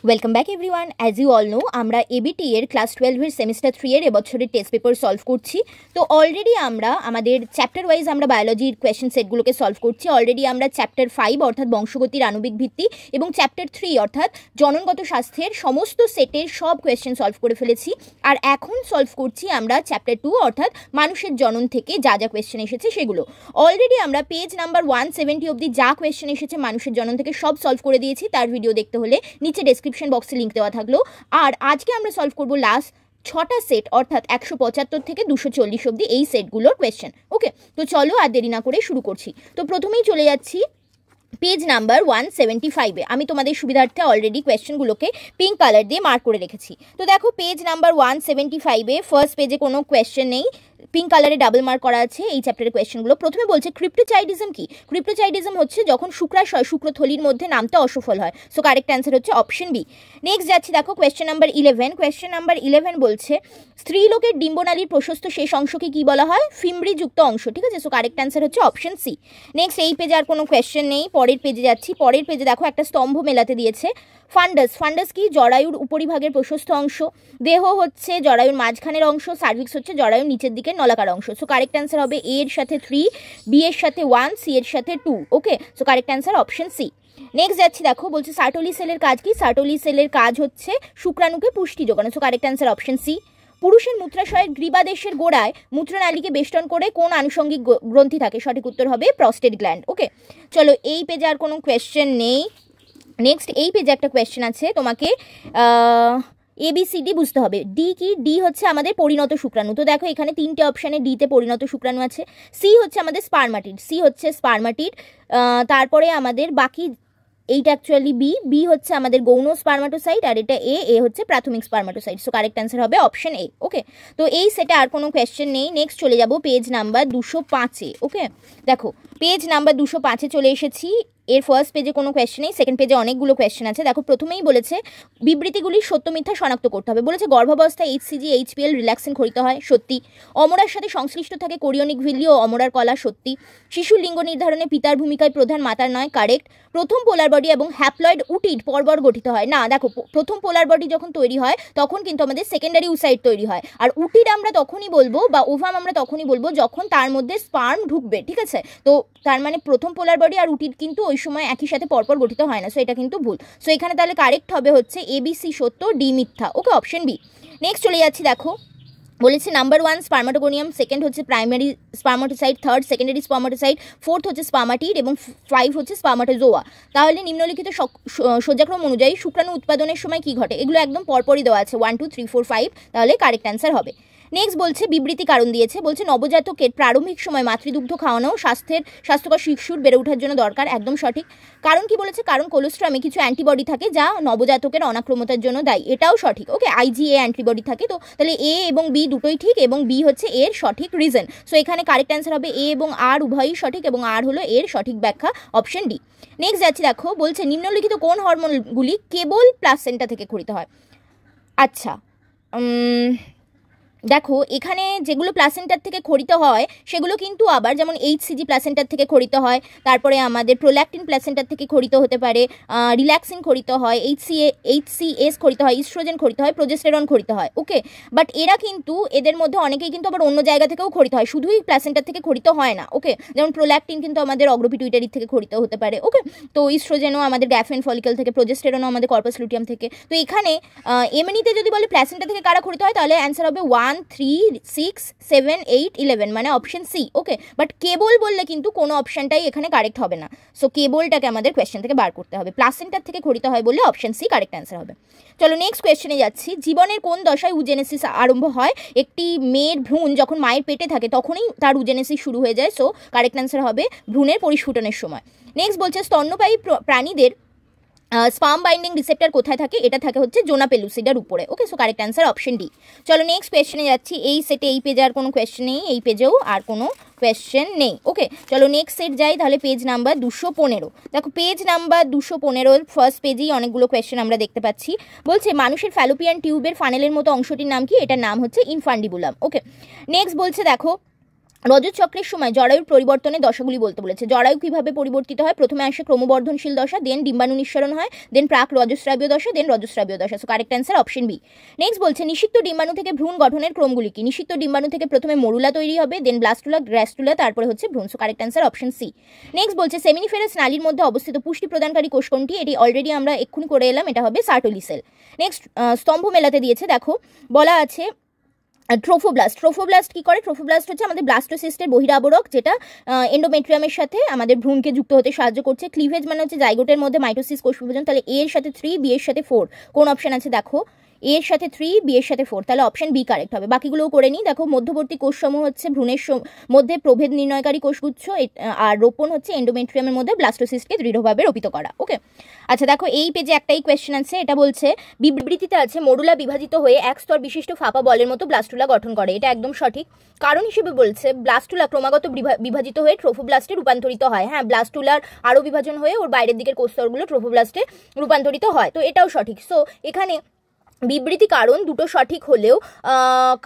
Welcome back everyone. As you all know, আমরা ABT এর class 12 এর সেমিস্টার 3 এর এবছরের টেস্ট পেপার সলভ করছি। তো অলরেডি আমরা আমাদের চ্যাপ্টার ওয়াইজ আমরা বায়োলজির কোয়েশ্চেন সেটগুলোকে সলভ করছি। অলরেডি আমরা চ্যাপ্টার 5 অর্থাৎ বংশগতির আণবিক ভিত্তি এবং চ্যাপ্টার 3 অর্থাৎ জননগত স্বাস্থ্যের সমস্ত সেটের সব কোয়েশ্চেন সলভ করে ফেলেছি। আর এখন সলভ করছি আমরা চ্যাপ্টার 2 অর্থাৎ মানুষের জনন থেকে যা যা কোয়েশ্চেন এসেছে সেগুলো। অলরেডি আমরা পেজ নাম্বার 170 অবধি যা কোয়েশ্চেন এসেছে মানুষের জনন থেকে সব সলভ করে দিয়েছি। তার ভিডিও দেখতে হলে নিচে ডেসক্রিপশন বক্সে লিঙ্ক দেওয়া থাকলো। আর আজকে আমরা সলভ করবো লাস্ট 6টা সেট অর্থাৎ 175 থেকে 240 অবধি এই সেটগুলোর কোয়েশ্চেন। ওকে, তো চলো আর দেরি না করে শুরু করছি। তো প্রথমেই চলে যাচ্ছি পেজ নাম্বার 175-এ। আমি তোমাদের সুবিধার্থে অলরেডি কোয়েশ্চেনগুলোকে পিঙ্ক কালার দিয়ে মার্ক করে রেখেছি। তো দেখো পেজ নাম্বার 175-এ ফার্স্ট পেজে কোনো কোয়েশ্চেন নেই, পিঙ্ক কালারে ডাবল মার্ক করা আছে এই চ্যাপ্টারের কোয়েশ্চেনগুলো। প্রথমে বলছে ক্রিপ্টোচাইডিজম কি? ক্রিপ্টোচাইডিজম হচ্ছে যখন শুক্রাশয় শুক্রথলির মধ্যে নামতে অসফল হয়। সো কারেক্ট অ্যান্সার হচ্ছে অপশন বি। নেক্সট যাচ্ছি, দেখো কোয়েশ্চেন নাম্বার 11। কোয়েশ্চেন নাম্বার 11 বলছে স্ত্রীলোকের ডিম্বনালীর প্রশস্ত শেষ অংশকে কি বলা হয়? ফিমব্রিযুক্ত অংশ। ঠিক আছে, সো কারেক্ট অ্যান্সার হচ্ছে অপশন সি। নেক্সট এই পেজে আর কোনো কোয়েশ্চেন নেই, পরের পেজে যাচ্ছি। পরের পেজে দেখো একটা স্তম্ভ মেলাতে দিয়েছে। ফান্ডাস, ফান্ডাস কি? জরায়ুর উপরিভাগের প্রশস্ত অংশ। দেহ হচ্ছে জরায়ুর মাঝখানের অংশ, সার্ভিক্স হচ্ছে জরায়ুর নিচের দিকের নলাকার অংশ। সো কারেক্ট অ্যান্সার হবে এ এর সাথে 3, বি এর সাথে 1, সি এর সাথে 2। Okay, so correct answer option C. Next যাচ্ছি, দেখো বলছে সার্টোলি সেলের কাজ কি? সার্টোলি সেলের কাজ হচ্ছে শুক্রাণুকে পুষ্টি যোগানো। So correct answer option C. পুরুষের মূত্রাশয়ের গ্রীবাদেশের গোড়ায় মূত্রনালীকে বেষ্টন করে কোন আনুষঙ্গিক গ্রন্থি থাকে? সঠিক উত্তর হবে প্রস্টেট গ্ল্যান্ড। ওকে, চলো এই পেজে আর কোনো কোয়েশ্চেন নেই। নেক্সট এই পেজে একটা কোয়েশ্চেন আছে, তোমাকে ABCD বুঝতে হবে। ডি কি? ডি হচ্ছে আমাদের পরিণত শুক্রাণু। তো দেখো এখানে 3টে অপশানে ডিতে পরিণত শুক্রাণু আছে। সি হচ্ছে আমাদের স্পার্মাটিড, সি হচ্ছে স্পার্মাটিড। তারপরে আমাদের বাকি এইটা অ্যাকচুয়ালি বি, বি হচ্ছে আমাদের গৌণ স্পার্মাটোসাইট, আর এটা এ, এ হচ্ছে প্রাথমিক স্পার্মাটোসাইট। সো কারেক্ট অ্যান্সার হবে অপশন এ। ওকে, তো এই সেটে আর কোনো কোয়েশ্চেন নেই। নেক্সট চলে যাব পেজ নাম্বার 205-এ। ওকে, দেখো পেজ নাম্বার 205-এ চলে এসেছি। এর ফার্স্ট পেজে কোনো কোয়েশ্চেন নেই, সেকেন্ড পেজে অনেকগুলো কোয়েশ্চেন আছে। দেখো প্রথমেই বলেছে বিবৃতিগুলি সত্য মিথ্যা শনাক্ত করতে হবে। বলেছে গর্ভাবস্থায় HCG HPL রিল্যাক্সিন খরিত হয়, সত্যি। অমরার সাথে সংশ্লিষ্ট থাকে কোরিওনিক ভিলি ও অমরার কলা, সত্যি। শিশুর লিঙ্গ নির্ধারণে পিতার ভূমিকায় প্রধান, মাতার নয়, কারেক্ট। প্রথম পোলার বডি এবং হ্যাপ্লয়েড উটিড পরপর গঠিত হয় না। দেখো প্রথম পোলার বডি যখন তৈরি হয় তখন কিন্তু আমাদের সেকেন্ডারি উসাইড তৈরি হয়, আর উটিড আমরা তখনই বলবো বা ওভাম আমরা তখনই বলবো যখন তার মধ্যে স্পার্ম ঢুকবে। ঠিক আছে, তো তার মানে প্রথম পোলার বডি আর উটিড কিন্তু ওই সময় একই সাথে পরপর গঠিত হয় না। সো এটা কিন্তু ভুল। সো এখানে তাহলে কারেক্ট হবে হচ্ছে ABC সত্য, ডি মিথ্যা। ওকে, অপশন বি। নেক্সট চলে যাচ্ছি, দেখো বলেছে নাম্বার 1 স্পার্মাটোগোনিয়াম, সেকেন্ড হচ্ছে primary spermatocyte, third secondary spermatocyte, fourth হচ্ছে স্পার্মাটিড এবং 5 হচ্ছে স্পার্মাটোজোয়া। তাহলে নিম্নলিখিত সজ্জাক্রম অনুযায়ী শুক্রাণু উৎপাদনের সময় কি ঘটে? এগুলো একদম পরপরই দেওয়া আছে, 1 2 3 4 5, তাহলে কারেক্ট অ্যান্সার হবে। নেক্সট বলছে বিবৃতি কারণ দিয়েছে। বলছে নবজাতকের প্রারম্ভিক সময় মাতৃদুগ্ধ খাওয়ানো স্বাস্থ্যকর শিশুর বেড়ে ওঠার জন্য দরকার, একদম সঠিক। কারণ কি বলেছে? কারণ কোলোস্ট্রামে কিছু অ্যান্টিবডি থাকে যা নবজাতকের অনাক্রমতার জন্য দায়ী, এটাও সঠিক। ওকে, IgA অ্যান্টিবডি থাকে। তো তাহলে এ এবং বি দুটোই ঠিক এবং বি হচ্ছে এর সঠিক রিজন। সো এখানে কারেক্ট অ্যান্সার হবে এ এবং আর উভয়ই সঠিক এবং আর হলো এর সঠিক ব্যাখ্যা, অপশন ডি। নেক্সট যাচ্ছি, দেখো বলছে নিম্নলিখিত কোন হরমোনগুলি কেবল প্লাসেন্টা থেকে খরিত হয়? আচ্ছা, দেখো এখানে যেগুলো প্লাসেন্টার থেকে খরিত হয় সেগুলো কিন্তু আবার যেমন HCG প্লাসেন্টার থেকে খরিত হয়, তারপরে আমাদের প্রোল্যাক্টিন প্লাসেন্টার থেকে খরিত হতে পারে, রিল্যাক্সিন খরিত হয়, HCS খরিত হয়, ইস্ট্রোজেন খরিত হয়, প্রোজেস্টেরন খরিত হয়। ওকে, বাট এরা কিন্তু এদের মধ্যে অনেকেই কিন্তু আবার অন্য জায়গা থেকেও খরিত হয়, শুধুই প্লাসেন্টার থেকে খরিত হয় না। ওকে, যেমন প্রোল্যাক্টিন কিন্তু আমাদের অগ্রপিটুইটারি থেকে খরিত হতে পারে। ওকে, তো ইস্ট্রোজেনও আমাদের গ্যাফেন ফলিকল থেকে, প্রোজেস্টেরনও আমাদের কর্পাস লুটিয়াম থেকে। তো এখানে এমনিতে যদি বলে প্লাসেন্টা থেকে কারা খরিত হয় তাহলে অ্যান্সার হবে 1 3 6 7 8 11, মানে অপশন সি। ওকে, বাট কেবল বললে কিন্তু কোনো অপশনটাই এখানে কারেক্ট হবে না। সো কেবলটাকে আমাদের কোয়েশ্চেন থেকে বার করতে হবে। প্লাসেন্টার থেকে খরিত হয় বললে অপশন সি কারেক্ট অ্যান্সার হবে। চলো নেক্সট কোয়েশ্চেনে যাচ্ছি। জীবনের কোন দশায় উজেনেসিস আরম্ভ হয়? একটি মেয়ের ভ্রূণ যখন মায়ের পেটে থাকে তখনই তার উজেনেসিস শুরু হয়ে যায়। সো কারেক্ট অ্যান্সার হবে ভ্রূণের পরিস্ফুটনের সময়। নেক্সট বলছে স্তন্যপায়ী প্রাণীদের স্পার্ম বাইন্ডিং রিসেপ্টর কোথায় থাকে? এটা থাকে হচ্ছে জোনা পেলুসিডার উপরে। Okay, so correct answer option D. চলো নেক্সট কোয়েশ্চেনে যাচ্ছি। এই সেটে এই পেজে আর কোনো কোয়েশ্চেন নেই, এই পেজেও আর কোনো কোয়েশ্চেন নেই। ওকে, চলো নেক্সট সেট যাই, তাহলে পেজ নাম্বার 215। দেখো পেজ নাম্বার 215 ফার্স্ট পেজেই অনেকগুলো কোয়েশ্চেন আমরা দেখতে পাচ্ছি। বলছে মানুষের ফ্যালোপিয়ান টিউবের ফানেলের মতো অংশটির নাম কি? এটার নাম হচ্ছে ইনফান্ডিবুলাম। ওকে, নেক্সট বলছে দেখো রজত চক্রের সময় জরায়ুর পরিবর্তনের দশাগুলি বলতে বলেছে। জরায়ু কিভাবে পরিবর্তিত হয়? প্রথমে আসে ক্রমবর্ধনশীল দশা, দেন ডিম্বাণু নিঃসরণ হয়, দেন প্রাক রজস্রাবীয় দশা, দেন রজস্রাবীয় দশা। So correct answer option B. Next বলছে নিষিক্ত ডিম্বাণু থেকে ভ্রূণ গঠনের ক্রমগুলি কি? নিষিক্ত ডিম্বাণু থেকে প্রথমে মরুলা তৈরি হবে, দেন ব্লাস্টুলা, গ্র্যাস্টুলা, তারপরে হচ্ছে ভ্রূণ। So correct answer option C. Next বলছে সেমিনিফেরাস নালীর মধ্যে অবস্থিত পুষ্টি প্রদানকারী কোষ কোনটি? এটি অলরেডি আমরা এক্ষুনি করে এলাম, এটা হবে সার্টোলি সেল। নেক্সট স্তম্ভ মেলাতে দিয়েছে, দেখো বলা আছে ট্রোফোব্লাস্ট। ট্রোফোব্লাস্ট কি করে? ট্রোফোব্লাস্ট হচ্ছে আমাদের ব্লাস্টোসিস্টের বহিরাবরক, যেটা এন্ডোমেট্রিয়ামের সাথে আমাদের ভ্রূণকে যুক্ত হতে সাহায্য করছে। ক্লিভেজ মানে হচ্ছে জাইগোটের মধ্যে মাইটোসিস কোষ বিভাজন। তাহলে এ এর সাথে 3, বি এর সাথে 4, কোন অপশন আছে দেখো? এ এর সাথে 3, বি এর সাথে 4, তাহলে অপশন বি কারেক্ট হবে। বাকিগুলোও করে নিই। দেখো মধ্যবর্তী কোষসমূহ হচ্ছে ভ্রূণের মধ্যে প্রভেদ নির্ণয়কারী কোষগুচ্ছ, আর রোপণ হচ্ছে এন্ডোমেট্রিয়ামের মধ্যে ব্লাস্টোসিস্টকে দৃঢ়ভাবে রোপিত করা। ওকে, আচ্ছা দেখো এই পেজে একটাই কোয়েশ্চেন আছে, এটা বলছে বিবৃতিতে আছে মরুলা বিভাজিত হয়ে এক স্তর বিশিষ্ট ফাঁপা বলের মতো ব্লাস্টুলা গঠন করে। এটা একদম সঠিক। কারণ হিসেবে বলছে ব্লাস্টুলা ক্রমাগত বিভাজিত হয়ে ট্রোফোব্লাস্টে রূপান্তরিত হয়। হ্যাঁ, ব্লাস্টুলার আরও বিভাজন হয়ে ওর বাইরের দিকের কোষস্তরগুলো ট্রোফোব্লাস্টে রূপান্তরিত হয়, তো এটাও সঠিক। সো এখানে বিবৃতি কারণ দুটো সঠিক হলেও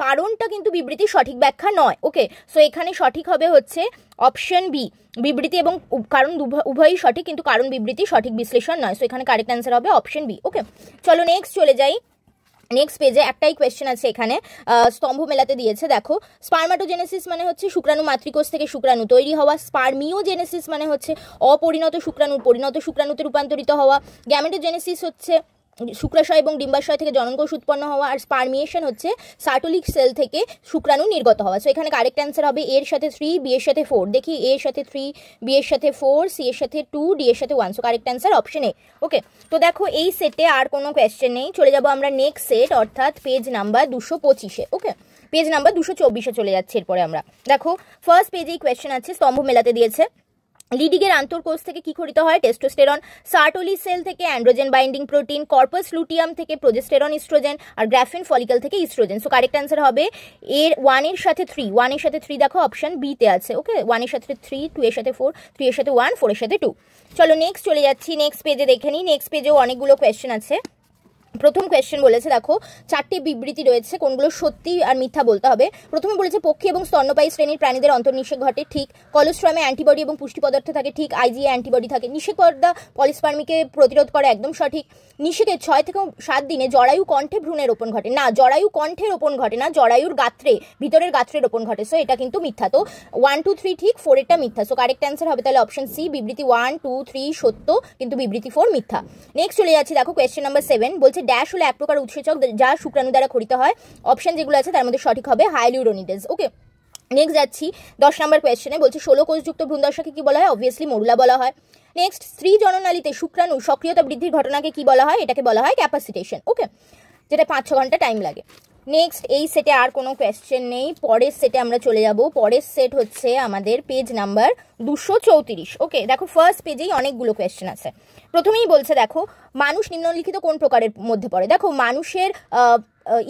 কারণটা কিন্তু বিবৃতির সঠিক ব্যাখ্যা নয়। ওকে, সো এখানে সঠিক হবে হচ্ছে অপশন বি। বিবৃতি এবং কারণ উভয়ই সঠিক, কিন্তু কারণ বিবৃতি সঠিক বিশ্লেষণ নয়। সো এখানে কারেক্ট অ্যান্সার হবে অপশন বি। ওকে, চলো নেক্সট চলে যাই। নেক্সট পেজে একটাই কোয়েশ্চেন আছে, এখানে স্তম্ভ মেলাতে দিয়েছে। দেখো স্পার্মাটোজেনেসিস মানে হচ্ছে শুক্রাণু মাতৃকোষ থেকে শুক্রাণু তৈরি হওয়া। স্পার্মিওজেনেসিস মানে হচ্ছে অপরিণত শুক্রাণু পরিণত শুক্রাণুতে রূপান্তরিত হওয়া। গ্যামেটোজেনেসিস হচ্ছে শুক্রাশয় এবং ডিম্বাশয় থেকে জননকোষ উৎপন্ন হওয়া। আর স্পার্মিয়েশন হচ্ছে সার্টোলিক সেল থেকে শুক্রাণু নির্গত হওয়া। সো এখানে কারেক্ট অ্যান্সার হবে এর সাথে 3, বি এর সাথে 4। দেখি এর সাথে 3, বি এর সাথে 4, সি এর সাথে 2, ডি এর সাথে 1। So correct answer option A. Okay, তো দেখো এই সেটে আর কোনো কোয়েশ্চেন নেই। চলে যাবো আমরা নেক্সট সেট, অর্থাৎ পেজ নাম্বার 225-এ। ওকে, পেজ নাম্বার 224-এ চলে যাচ্ছে এরপরে আমরা। দেখো ফার্স্ট পেজেই কোয়েশ্চেন আছে, স্তম্ভ মেলাতে দিয়েছে লিডিগের আন্তঃকোষ থেকে কি ক্ষরিত হয়? টেস্টোস্টেরন। সার্টোলি সেল থেকে androgen binding protein. Corpus luteum থেকে প্রোজেস্টেরন ইস্ট্রোজেন। আর গ্রাফিন ফলিকল থেকে ইস্ট্রোজেন। সো কারেক্ট অ্যান্সার হবে এর 1 এর সাথে 3। 1 এর সাথে 3 দেখো অপশন বি তে আছে। ওকে, 1 এর সাথে 3, 2 এর সাথে 4, 3 এর সাথে 1, 4 এর সাথে 2। চলো নেক্সট চলে যাচ্ছি। নেক্সট পেজে দেখে নিই। নেক্সট পেজেও অনেকগুলো কোয়েশ্চেন আছে। প্রথম কোয়েশ্চেন বলেছে, দেখো 4টি বিবৃতি রয়েছে, কোনগুলো সত্যি আর মিথ্যা বলতে হবে। প্রথমে বলেছে পক্ষী এবং স্তন্যপায়ী শ্রেণীর প্রাণীদের অন্তর্নিষেক ঘটে, ঠিক। কলোস্ট্রামে অ্যান্টিবডি এবং পুষ্টি পদার্থ থাকে, ঠিক। আইজিএ অ্যান্টিবডি থাকে। নিষেক পর্দা পলিস্পার্মিকে প্রতিরোধ করে, একদম সঠিক। নিষেকের 6 থেকে 7 দিনে জরায়ু কণ্ঠে ভ্রূণের রোপণ ঘটে না। জরায়ু কণ্ঠে রোপণ ঘটে না, জরায়ুর গাত্রে, ভিতরের গাত্রে রোপণ ঘটে। সো এটা কিন্তু মিথ্যা। তো 1, 2, 3 ঠিক, 4 এটা মিথ্যা। সো কারেক্ট অ্যান্সার হবে তাহলে অপশন সি। বিবৃতি 1, 2, 3 সত্য, কিন্তু বিবৃতি 4 মিথ্যা। নেক্সট চলে যাচ্ছি। দেখো কোয়েশ্চেন নাম্বার 7 বলছে ড্যাশ হলো এক প্রকার উৎসেচক যা শুক্রাণু দ্বারা ক্ষরিত হয়। অপশন যেগুলো আছে তার মধ্যে সঠিক হবে হাইলুরোনিডেজ। ওকে, নেক্সট যাচ্ছি 10 নম্বর কোয়েশ্চেনে। বলছে 16 কোষযুক্ত ভ্রূণদশাকে কি বলা হয়? অবভিয়াসলি মরুলা বলা হয়। নেক্সট স্ত্রী জননালীতে শুক্রাণু সক্রিয়তা বৃদ্ধির ঘটনাকে কি বলা হয়? এটাকে বলা হয় ক্যাপাসিটেশন। ওকে, যেটা 5-6 ঘন্টা টাইম লাগে। নেক্সট এই সেটে আর কোনো কোয়েশ্চেন নেই। পরের সেটে আমরা চলে যাব। পরের সেট হচ্ছে আমাদের পেজ নাম্বার 234। ওকে, দেখো ফার্স্ট পেজেই অনেকগুলো কোয়েশ্চেন আছে। প্রথমেই বলছে দেখো মানুষ নিম্নলিখিত কোন প্রকারের মধ্যে পড়ে? দেখো মানুষের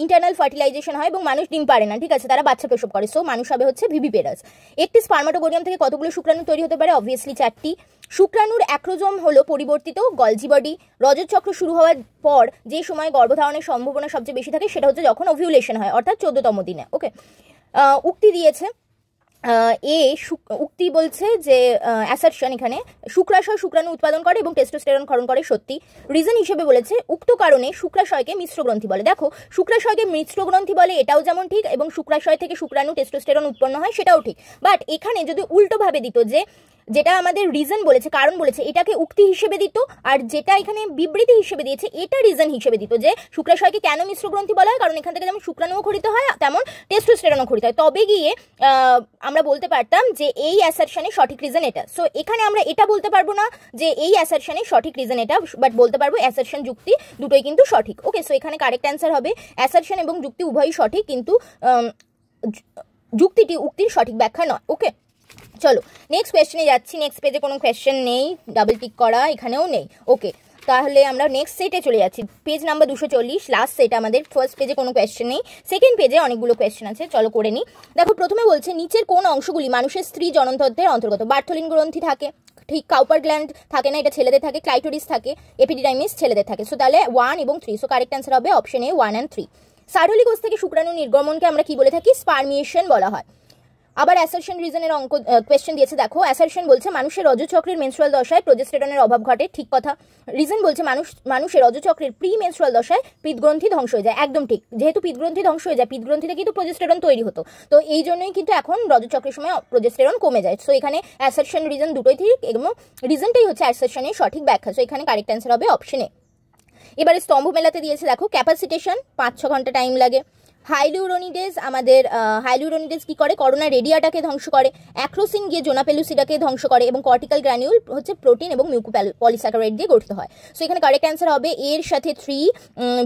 ইন্টারনাল ফার্টিলাইজেশন হয় এবং মানুষ ডিম পারে না, ঠিক আছে, তারা বাচ্চা প্রসব করে। সো মানুষ হবে হচ্ছে ভিভিপেরাস। একটি স্পার্মাটোগোনিয়াম থেকে কতগুলো শুক্রাণু তৈরি হতে পারে? অবভিয়াসলি 4টি। শুক্রাণুর অ্যাক্রোজোম হলো পরিবর্তিত গলজি বডি। রজত চক্র শুরু হওয়ার পর যে সময় গর্ভধারণের সম্ভাবনা সবচেয়ে বেশি থাকে সেটা হচ্ছে যখন ওভিউলেশন হয়, অর্থাৎ 14তম দিনে। ওকে, উক্তি দিয়েছে উক্তি বলছে যে অ্যাসারশন, এখানে শুক্রাশয় শুক্রাণু উৎপাদন করে এবং টেস্টোস্টেরন ক্ষরণ করে, সত্যি। রিজন হিসেবে বলেছে উক্ত কারণে শুক্রাশয়কে মিশ্র গ্রন্থি বলে। দেখো শুক্রাশয়কে মিশ্র গ্রন্থি বলে, এটাও যেমন ঠিক, এবং শুক্রাশয় থেকে শুক্রাণু টেস্টোস্টেরন উৎপন্ন হয়, সেটাও ঠিক। বাট এখানে যদি উল্টোভাবে দিত, যে যেটা আমাদের রিজন বলেছে, কারণ বলেছে, এটাকে উক্তি হিসেবে দিত, আর যেটা এখানে বিবৃতি হিসেবে দিয়েছে এটা রিজন হিসেবে দিত, যে শুক্রাশয়কে কেন মিশ্র গ্রন্থি বলা হয়, কারণ এখান থেকে যেমন শুক্রাণুও ক্ষরিত হয় তেমন টেস্টোস্টেরনও ক্ষরিত হয়। তবে গিয়ে আমরা বলতে পারতাম যে এই অ্যাসারশনের সঠিক রিজন এটা। সো এখানে আমরা এটা বলতে পারবো না যে এই অ্যাসারশনের সঠিক রিজন এটা, বাট বলতে পারবো অ্যাসারশন যুক্তি দুটোই কিন্তু সঠিক। ওকে, সো এখানে কারেক্ট অ্যান্সার হবে অ্যাসারশন এবং যুক্তি উভয়ই সঠিক, কিন্তু যুক্তিটি উক্তির সঠিক ব্যাখ্যা নয়। ওকে, চলো নেক্সট কোয়েশ্চেনে যাচ্ছি। নেক্সট পেজে কোনো কোয়েশ্চেন নেই, ডাবল টিক করা এখানেও নেই। ওকে, তাহলে আমরা নেক্সট সেটে চলে যাচ্ছি। পেজ নাম্বার 240, লাস্ট সেট আমাদের। ফার্স্ট পেজে কোনো কোয়েশ্চেন নেই, সেকেন্ড পেজে অনেকগুলো কোয়েশ্চেন আছে, চলো করে নিই। দেখো প্রথমে বলছে নিচের কোন অংশগুলি মানুষের স্ত্রী জননতন্ত্রের অন্তর্গত? বার্থলিন গ্রন্থি থাকে, ঠিক। কাউপার গ্ল্যান্ড থাকে না, এটা ছেলেদের থাকে। ক্লাইটোরিস থাকে। এপিডিডাইমিস ছেলেদের থাকে। সো তাহলে 1 এবং 3। সো কারেক্ট অ্যান্সার হবে অপশন এ 1 and 3। সার্টোলি কোষ থেকে শুক্রাণু নির্গমনকে আমরা কি বলে থাকি? স্পার্মিয়েশন বলা হয়। আবার অ্যাসারশন রিজনের অঙ্ক কোয়েশ্চেন দিয়েছে, দেখো অ্যাসারশন বলছে মানুষের রজচক্রের মেনস্ট্রুয়াল দশায় প্রোজেস্টেরনের অভাব ঘটে, ঠিক কথা। রিজন বলছে মানুষের রজচক্রের প্রি মেনস্ট্রুয়াল দশায় পিত্তগ্রন্থি ধ্বংস হয়ে যায়, একদম ঠিক। যেহেতু পিত্তগ্রন্থি ধ্বংস হয়ে যায়, পিত্তগ্রন্থিতে কিন্তু প্রোজেস্টেরন তৈরি হতো, তো এই জন্যই কিন্তু এখন রজচক্রের সময় প্রোজেস্টেরন কমে যায়। সো এখানে অ্যাসারশন রিজন দুটোই ঠিক এবং রিজনটাই হচ্ছে অ্যাসারশনের সঠিক ব্যাখ্যা। সো এখানে কারেক্ট অ্যান্সার হবে অপশন এ। এবারে স্তম্ভ মেলাতে দিয়েছে, দেখো ক্যাপাসিটেশন 5-6 ঘন্টা টাইম লাগে। হাইলুরোনিডেজ আমাদের হাইলুরোনিডেজ কি করে, করোনা রেডিয়াটাকে ধ্বংস করে, অ্যাক্রোসিন গিয়ে জোনাপেলুসিডাকে ধ্বংস করে এবং কর্টিক্যাল গ্র্যানিউল হচ্ছে প্রোটিন এবং মিউকোপলিস্যাকারাইড দিয়ে গঠিত হয়। সো এখানে কারেক্ট অ্যান্সার হবে এর সাথে 3,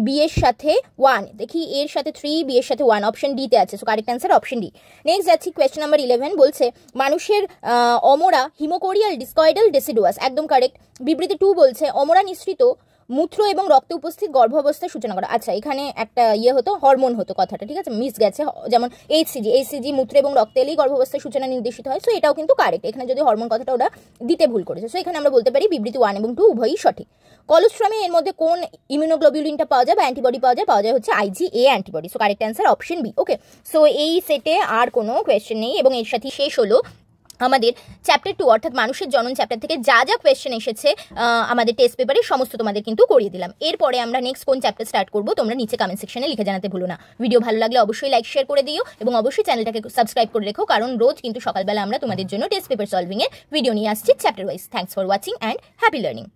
বি এর সাথে 1। দেখি এর সাথে 3, বি এর সাথে 1, অপশন ডি তে আছে। So correct answer option D. Next যাচ্ছি কোয়েশ্চেন নাম্বার 11, বলছে মানুষের অমরা হিমোকোরিয়াল ডিসকয়েডাল ডেসিডুয়াস, একদম কারেক্ট। বিবৃতি 2 বলছে অমরা নিঃসৃত মূত্র এবং রক্তে উপস্থিত গর্ভাবস্থার সূচনা করা। আচ্ছা এখানে একটা হতো, হরমোন হতো কথাটা, ঠিক আছে, মিস গেছে। যেমন এইচসিজি মূত্র এবং রক্তে এলেই গর্ভাবস্থার সূচনা নির্দেশিত হয়। সো এটাও কিন্তু কারেক্ট, এখানে যদি হরমোন কথাটা ওরা দিতে ভুল করেছে। সো এখানে আমরা বলতে পারি বিবৃতি 1 এবং 2 উভয়ই সঠিক। কলোস্ট্রামে এর মধ্যে কোন ইমিউনোগ্লোবিউলিনটা পাওয়া যায় বা অ্যান্টিবডি পাওয়া যায় হচ্ছে IgA antibody. So correct answer option B. Okay, so এই সেটে আর কোনো কোয়েশ্চেন নেই এবং এর সাথে শেষ হলো আমাদের চ্যাপ্টার 2 অর্থাৎ মানুষের জনন চ্যাপ্টার থেকে যা যা কোয়েশ্চেন এসেছে আমাদের টেস্ট পেপারে সমস্ত তোমাদের কিন্তু করিয়ে দিলাম। এরপরে আমরা নেক্সট কোন চ্যাপ্টার স্টার্ট করবো তোমরা নিচে কমেন্ট সেকশনে লিখে জানাতে ভুলো না। ভিডিও ভালো লাগলে অবশ্যই লাইক শেয়ার করে দিও এবং অবশ্যই চ্যানেলটাকে সাবস্ক্রাইব করে রেখো, কারণ রোজ কিন্তু সকালবেলা আমরা তোমাদের জন্য টেস্ট পেপার সলভিং এর ভিডিও নিয়ে আসছি chapter wise. Thanks for watching and happy learning.